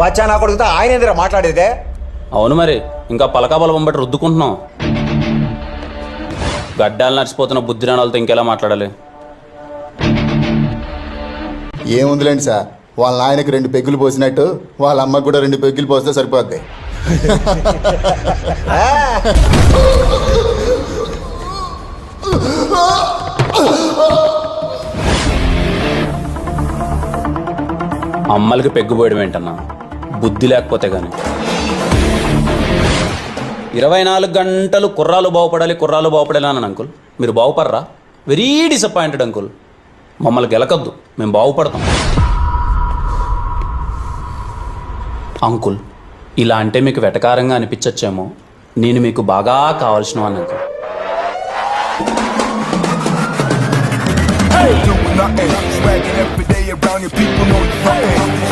బచ్చా నా కొడుకుతో ఆయన ఎదురా మాట్లాడేదే. అవును మరి, ఇంకా పలకాబలం బట్టి రుద్దుకుంటున్నాం. గడ్డాలు నడిచిపోతున్న బుద్ధిరాణాలతో ఇంకెలా మాట్లాడాలి? ఏముందిలేండి సార్, వాళ్ళ నాయనకి 2 పెగ్గులు పోసినట్టు వాళ్ళ అమ్మకు కూడా 2 పెగ్గులు పోస్తే సరిపోద్ది. అమ్మలకి పెగ్గుపోయడం ఏంటన్నా, బుద్ధి లేకపోతే కానీ. 24 గంటలు కుర్రాలు బాగుపడాలి అన్నాను అంకుల్. మీరు బాగుపడరా? Very disappointed uncle. మమ్మల్ని గెలకద్దు, మేము బాగుపడతాం. అంకుల్, ఇలా అంటే మీకు వెటకారంగా అనిపించచ్చేమో, నేను మీకు బాగా కావాల్సిన వాడిని uncle. Doing nothing, swagging every day around your people know you're frontin'.